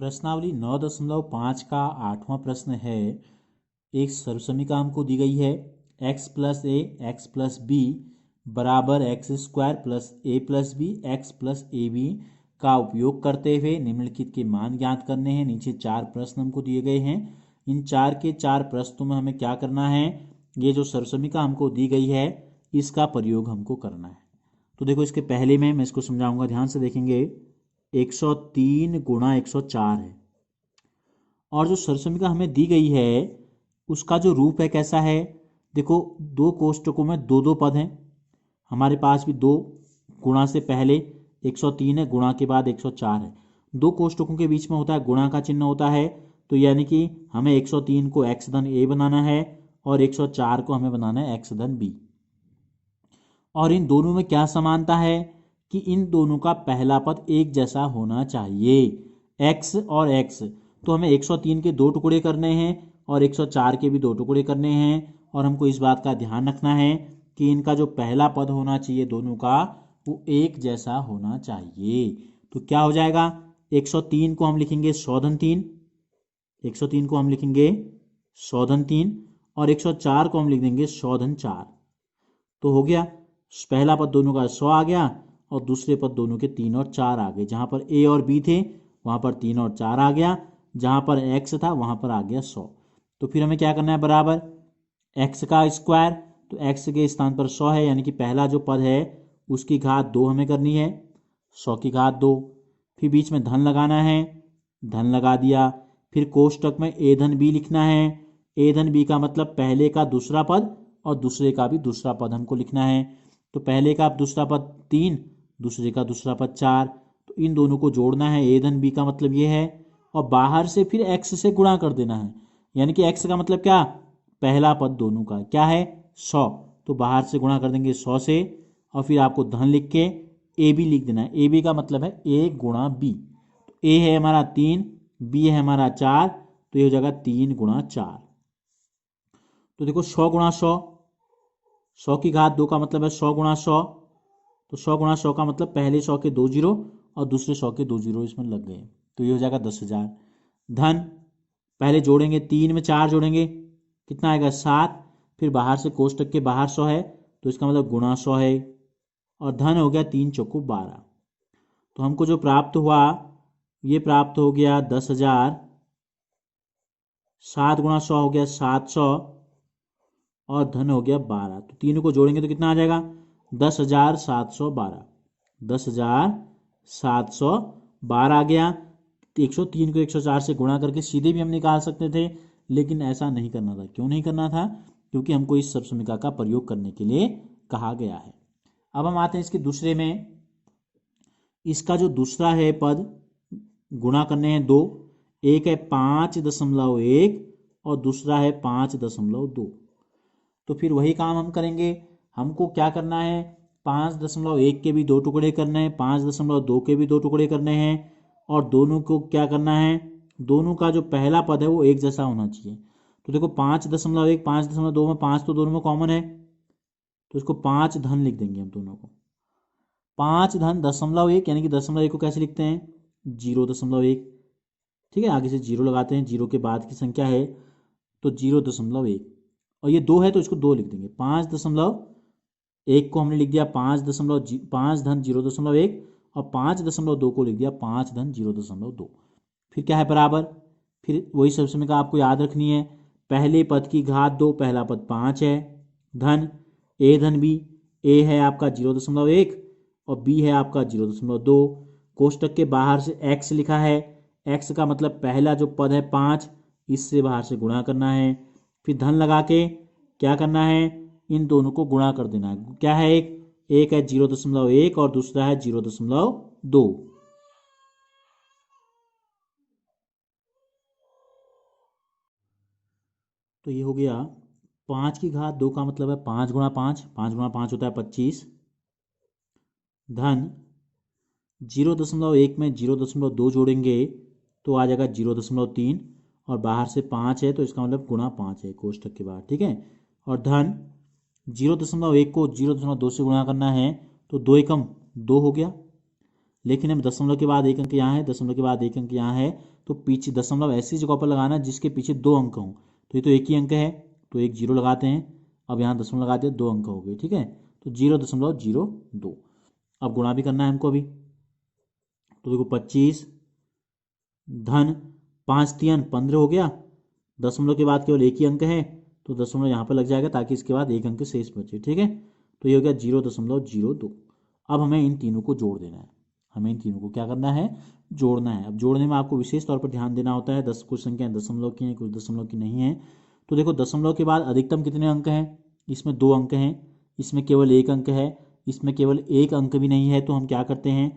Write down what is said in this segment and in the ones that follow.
प्रश्नावली 9.5 का 8वां प्रश्न है। एक सर्वसमीकरण हमको दी गई है x plus A x plus B बराबर x square plus A plus B x plus A B का उपयोग करते हुए निम्नलिखित के मान ज्ञात करने हैं। नीचे 4 प्रश्न हमको दिए गए हैं। इन 4 के 4 प्रश्नों में हमें क्या करना है, ये जो सर्वसमीकरण हमको दी गई है इसका प्रयोग हमको करना है। तो देखो, इसके पहले में मैं इसको समझाऊंगा, ध्यान से देखेंगे। 103 गुणा 104 है और जो सर्वसमीकरण हमें दी गई है उसका जो रूप है कैसा है। देखो, दो कोष्टकों में दो दो पद हैं, हमारे पास भी दो गुणा से पहले 103 है, गुणा के बाद 104 है। दो कोष्टकों के बीच में होता है गुणा का चिन्ह होता है, तो यानी कि हमें 103 को x धन a बनाना है और 104 को हमें बनाना है x धन b। और इन दोनों में क्या समानता है कि इन दोनों का पहला पद एक जैसा होना चाहिए, x और x। तो हमें 103 के दो टुकड़े करने हैं और 104 के भी दो टुकड़े करने हैं, और हमको इस बात का ध्यान रखना है कि इनका जो पहला पद होना चाहिए दोनों का वो एक जैसा होना चाहिए। तो क्या हो जाएगा, 103 को हम लिखेंगे 100 धन 3, 103 को हम लिखेंगे 100 धन 3 और 104 को हम लिख देंगे 100 धन 4। तो हो गया, पहला पद दोनों का 100 आ गया और दूसरे पद दोनों के 3 और 4 आ गए। जहां पर a और b थे वहां पर 3 और 4 आ गया, जहां पर x था वहां पर आ गया 100। तो फिर हमें क्या करना है, बराबर x का स्क्वायर, तो x के स्थान पर 100 है, यानी कि पहला जो पद है उसकी घात 2 हमें करनी है, 100 की घात 2। फिर बीच में धन लगाना है, धन लगा दिया। फिर कोष्टक में a धन b लिखना है, a धन b का मतलब पहले का दूसरा पद और दूसरे का भी दूसरा पद हमको लिखना है। तो पहले का दूसरा पद 3, दूसरे का दूसरा पद 4, तो इन दोनों को जोड़ना है। a धन b का मतलब ये है, और बाहर से फिर x से गुणा कर देना है, यानी कि x का मतलब क्या, पहला पद दोनों का क्या है 100, तो बाहर से गुणा कर देंगे 100 से, और फिर आपको धन लिख के ए बी लिख देना है। ए बी का मतलब है a गुणा b। तो a है हमारा 3, b है हमारा 4, तो ये हो जाएगा 3 गुणा 4। तो देखो 100 गुणा 100, 100 की घात 2 का मतलब है 100 गुणा 100, तो 100 गुणा 100 का मतलब पहले 100 के 2 जीरो और दूसरे 100 के 2 जीरो इसमें लग गए, तो ये हो जाएगा 10,000। धन पहले जोड़ेंगे, 3 में 4 जोड़ेंगे कितना आएगा 7, फिर बाहर से कोष्टक के बाहर 100 है तो इसका मतलब गुणा 100 है, और धन हो गया 3 चौको 12। तो हमको जो प्राप्त हुआ ये प्राप्त हो गया 10,000। 7 गुणा 100 हो गया 700 और धन हो गया 12, तो तीनों को जोड़ेंगे तो कितना आ जाएगा 10,712, 10,712 आ गया। 103 को 104 से गुणा करके सीधे भी हम निकाल सकते थे, लेकिन ऐसा नहीं करना था। क्यों नहीं करना था, क्योंकि हमको इस सर्वसमीकरण का प्रयोग करने के लिए कहा गया है। अब हम आते हैं इसके दूसरे में। इसका जो दूसरा है पद गुणा करने हैं दो, एक है 5.1 और दूसरा है 5.2। तो फिर वही काम हम करेंगे। हमको क्या करना है, 5.1 के भी दो टुकड़े करने हैं, 5.2 के भी दो टुकड़े करने हैं, और दोनों को क्या करना है, दोनों का जो पहला पद है वो एक जैसा होना चाहिए। तो देखो 5.1 5.2 में 5 तो दोनों में कॉमन है, तो इसको 5 धन लिख देंगे हम दोनों को। 5 धन 0.1, यानी कि 0.1 को कैसे लिखते हैं 0.1, ठीक है, आगे से जीरो लगाते हैं, जीरो के बाद की संख्या है तो 0.1, और ये 2 है तो इसको 2 लिख देंगे। 5.1 को हमने लिख दिया 5 धन 0.1 और 5.2 को लिख दिया 5 धन 0.2। फिर क्या है बराबर, फिर वही सर्वसमीकरण आपको याद रखनी है। पहले पद की घात 2, पहला पद 5 है, धन a धन b, a है आपका 0.1 और b है आपका 0.2। कोष्टक के बाहर से x लिखा है, x का मतलब पहला जो पद है 5, इससे बाहर से गुणा करना है। फिर धन लगा के क्या करना है, इन दोनों को गुणा कर देना है। क्या है, एक है 0.1 और दूसरा है 0.2। तो ये हो गया 5 की घात 2 का मतलब है 5 गुणा 5, 5 गुणा 5 होता है 25, धन 0.1 में 0.2 जोड़ेंगे तो आ जाएगा 0.3, और बाहर से 5 है तो इसका मतलब गुणा 5 है कोष्टक के बाहर, ठीक है। और धन 0.1 को 0.2 से गुणा करना है तो 2 एकम 2 हो गया, लेकिन अब दशमलव के बाद एक अंक यहाँ है, दशमलव के बाद एक अंक यहाँ है, तो पीछे दशमलव ऐसी जगह पर लगाना जिसके पीछे दो अंक हों। तो ये तो एक ही अंक है, तो एक जीरो लगाते हैं। अब यहाँ दशमलव लगाते हैं, दो अंक हो गए, ठीक है। तो 0.02। अब गुणा भी करना है हमको अभी। तो देखो 25 धन 5 3 15 हो गया। दशमलव के बाद केवल एक ही अंक है, तो दशमलव यहाँ पर लग जाएगा ताकि इसके बाद एक अंक शेष बचे, ठीक है। तो ये हो गया 0.02। अब हमें इन तीनों को जोड़ देना है। हमें इन तीनों को क्या करना है, जोड़ना है। अब जोड़ने में आपको विशेष तौर पर ध्यान देना होता है। कुछ संख्याएं दशमलव की हैं, कुछ दशमलव की नहीं है। तो देखो दशमलव के बाद अधिकतम कितने अंक हैं, इसमें दो अंक हैं, इसमें केवल एक अंक है, इसमें केवल एक अंक भी नहीं है। तो हम क्या करते हैं,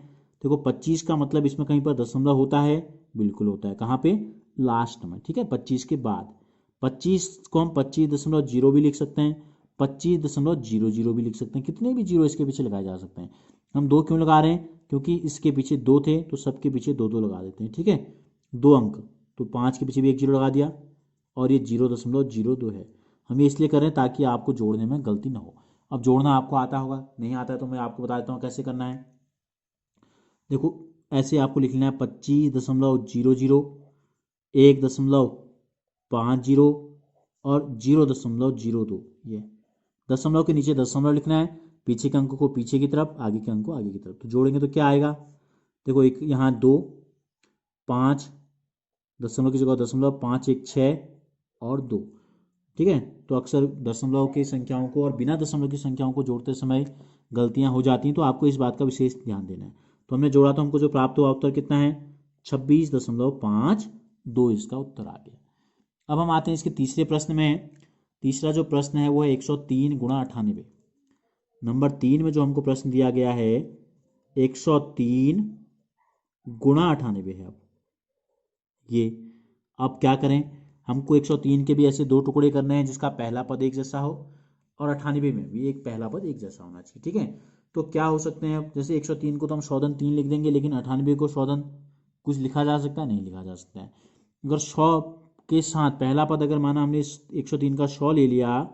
देखो 25 का मतलब इसमें कहीं पर दशमलव होता है, बिल्कुल होता है। कहाँ पे, लास्ट में, ठीक है। 25 के बाद 25 को हम 25.0 भी लिख सकते हैं, 25.00 भी लिख सकते हैं। कितने भी जीरो इसके पीछे लगाए जा सकते हैं। हम दो क्यों लगा रहे हैं, क्योंकि इसके पीछे दो थे तो सबके पीछे दो दो लगा देते हैं, ठीक है। दो अंक, तो 5 के पीछे भी एक जीरो लगा दिया, और ये 0.02 है। हम ये इसलिए कर रहे हैं ताकि आपको जोड़ने में गलती ना हो। अब जोड़ना आपको आता होगा, नहीं आता है तो मैं आपको बता देता हूँ कैसे करना है। देखो ऐसे आपको लिखना है 25.00, 1.50 और 0.02। ये दशमलव के नीचे दशमलव लिखना है, पीछे के अंक को पीछे की तरफ, आगे के अंक को आगे की तरफ। तो जोड़ेंगे तो क्या आएगा, देखो एक यहाँ 2 5, दशमलव की जगह दशमलव, 5 1 6 और 2, ठीक है। तो अक्सर दशमलव की संख्याओं को और बिना दशमलव की संख्याओं को जोड़ते समय गलतियां हो जाती हैं, तो आपको इस बात का विशेष ध्यान देना है। तो हमने जोड़ा तो हमको जो प्राप्त हुआ उत्तर कितना है, 26.52 इसका उत्तर आ गया। अब हम आते हैं इसके तीसरे प्रश्न में। तीसरा जो प्रश्न है वो है 103 गुणा 98। नंबर 3 में जो हमको प्रश्न दिया गया है 103 गुणा 98 है। अब क्या करें, हमको 103 के भी ऐसे दो टुकड़े करने हैं जिसका पहला पद एक जैसा हो, और 98 में भी एक पहला पद एक जैसा होना चाहिए, ठीक है। तो क्या हो सकते हैं, जैसे 103 को तो हम शोधन 3 लिख देंगे, लेकिन 98 को शोधन कुछ लिखा जा सकता है, नहीं लिखा जा सकता है। अगर 100 के साथ पहला पद अगर माना हमने 103 का 100 ले लिया,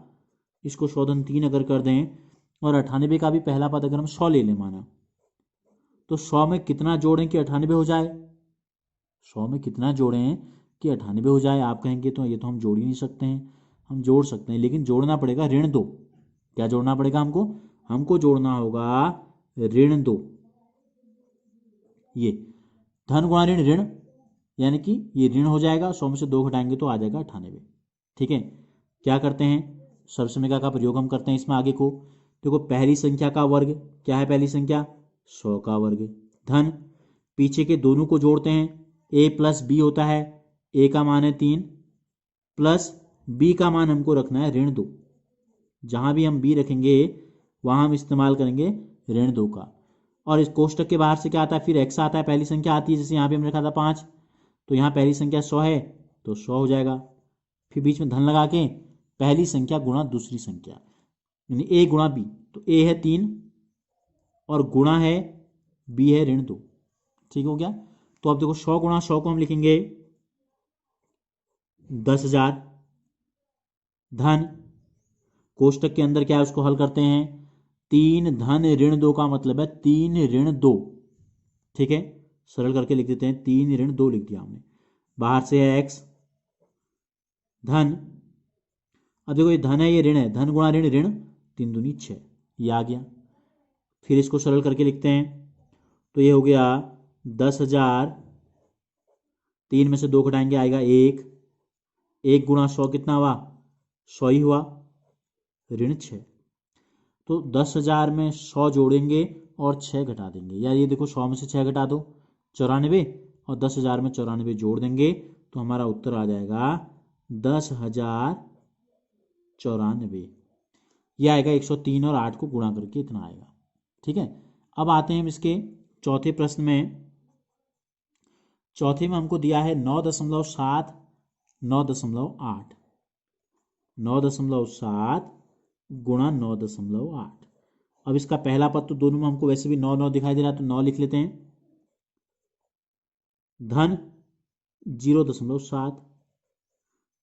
इसको शोधन 3 अगर कर दें, और 98 का भी पहला पद अगर हम 100 ले लें माना, तो 100 में कितना जोड़ें कि 98 हो जाए, 100 में कितना जोड़ें कि 98 हो जाए। आप कहेंगे तो ये तो हम जोड़ ही नहीं सकते हैं। हम जोड़ सकते हैं, लेकिन जोड़ना पड़ेगा ऋण 2। क्या जोड़ना पड़ेगा हमको, हमको जोड़ना होगा ऋण 2। ये धन गुणा ऋण ऋण, यानी कि ये ऋण हो जाएगा, 100 में से 2 घटाएंगे तो आ जाएगा 98, ठीक है। क्या करते हैं, सर्वसमीका का प्रयोग हम करते हैं इसमें आगे को। देखो पहली संख्या का वर्ग क्या है, पहली संख्या 100 का वर्ग, धन पीछे के दोनों को जोड़ते हैं, a प्लस बी होता है, a का मान है 3 प्लस b का मान हमको रखना है ऋण 2। जहां भी हम b रखेंगे वहां हम इस्तेमाल करेंगे ऋण 2 का। और इस कोष्टक के बाहर से क्या आता है, फिर x आता है, पहली संख्या आती है, जैसे यहाँ पे हमने रखा था 5, तो यहाँ पहली संख्या 100 है तो 100 हो जाएगा। फिर बीच में धन लगा के पहली संख्या गुणा दूसरी संख्या, यानी a गुणा b, तो a है 3 और गुणा है b है ऋण 2, ठीक हो गया। तो अब देखो 100 गुणा 100 को हम लिखेंगे 10,000, धन कोष्टक के अंदर क्या है उसको हल करते हैं, 3 धन ऋण 2 का मतलब है 3 ऋण 2, ठीक है। सरल करके लिख देते हैं, 3 ऋण 2 लिख दिया हमने। बाहर से है x, धन, अब देखो ये धन है ये ऋण है, धन गुणा ऋण ऋण, 3 दूनी 6, ये आ गया। फिर इसको सरल करके लिखते हैं, तो ये हो गया 10,000, 3 में से 2 घटाएंगे आएगा 1, 1 गुणा 100 कितना हुआ, 100 ही हुआ, ऋण 6। तो 10,000 में 100 जोड़ेंगे और 6 घटा देंगे, यार ये देखो 100 में से 6 घटा दो 94, और 10,000 में 94 जोड़ देंगे तो हमारा उत्तर आ जाएगा 10,094। यह आएगा 103 और 8 को गुणा करके इतना आएगा, ठीक है। अब आते हैं हम इसके चौथे प्रश्न में। चौथे में हमको दिया है 9.7 9.8, 9.7 गुणा 9.8। अब इसका पहला पद तो दोनों में हमको वैसे भी 9 9 दिखाई दे रहा है, तो 9 लिख लेते हैं, धन 0.7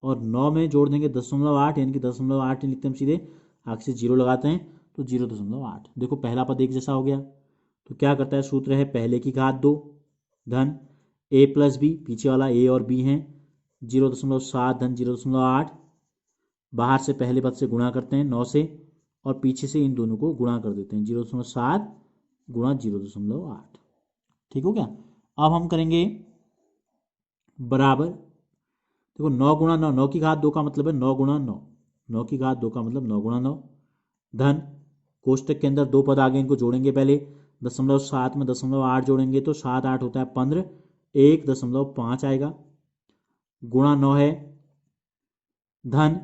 और 9 में जोड़ देंगे 0.8, यानी कि 0.8 नहीं लिखते हम सीधे, आगे से 0 लगाते हैं तो 0.8। देखो पहला पद एक जैसा हो गया, तो क्या करता है, सूत्र है पहले की घात 2 धन a प्लस बी, पीछे वाला a और b हैं, 0.7 धन 0.8, बाहर से पहले पद से गुणा करते हैं 9 से, और पीछे से इन दोनों को गुणा कर देते हैं, 0.7 गुणा 0.8। ठीक हो गया। अब हम करेंगे बराबर, देखो 9 गुणा 9, 9 की घात 2 का मतलब है 9 गुणा 9, 9 की घात 2 का मतलब 9 गुणा 9, धन कोष्टक के अंदर 2 पद आगे, इनको जोड़ेंगे पहले, 0.7 में 0.8 जोड़ेंगे तो 7 8 होता है 15, 1.5 आएगा, गुणा 9 है, धन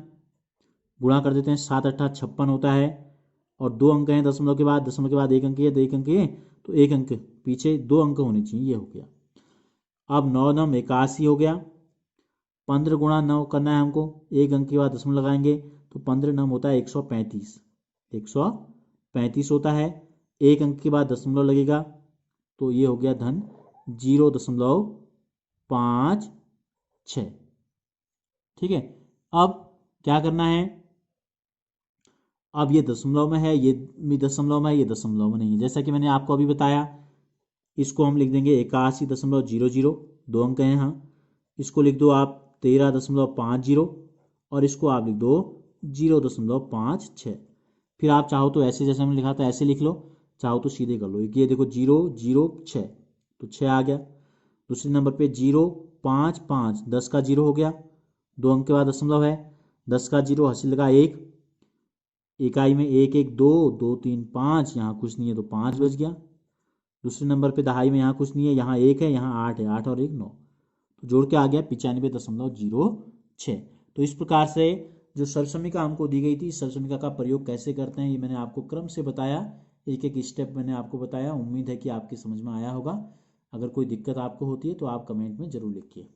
गुणा कर देते हैं, 7 8 56 होता है, और 2 अंक हैं दशमलव के बाद, दशमलव के बाद 1 अंक है, 1 अंक है तो 1 अंक पीछे 2 अंक होने चाहिए, ये हो गया। अब 9 9 81 हो गया, 15 गुणा 9 करना है हमको, 1 अंक के बाद दशमलव लगाएंगे तो 15 9 होता है 135, 135 होता है, 1 अंक के बाद दशमलव लगेगा तो ये हो गया धन 0.56। ठीक है, अब क्या करना है, अब ये दशमलव में है, ये दशमलव में है, ये दशमलव में नहीं है, जैसा कि मैंने आपको अभी बताया। इसको हम लिख देंगे 81.00, 2 अंक हैं यहाँ, इसको लिख दो आप 13.50, और इसको आप लिख दो 0.56। फिर आप चाहो तो ऐसे, जैसे हमने लिखा था ऐसे लिख लो, चाहो तो सीधे कर लो, ये देखो 0.06 तो 6 आ गया। दूसरे नंबर पे 0.55, 10 का 0 हो गया, 2 अंक के बाद दशमलव है, 10 का 0 हासिल लगा 1, इकाई में 1 1 2 2 3 5, यहाँ कुछ नहीं है तो 5 बच गया। दूसरे नंबर पे दहाई में यहाँ कुछ नहीं है, यहाँ 1 है, यहाँ 8 है, 8 और 1 9, तो जोड़ के आ गया 95.06। तो इस प्रकार से जो सरसमिका हमको दी गई थी, सरसमिका का प्रयोग कैसे करते हैं ये मैंने आपको क्रम से बताया, एक एक स्टेप मैंने आपको बताया। उम्मीद है कि आपकी समझ में आया होगा। अगर कोई दिक्कत आपको होती है तो आप कमेंट में ज़रूर लिखिए।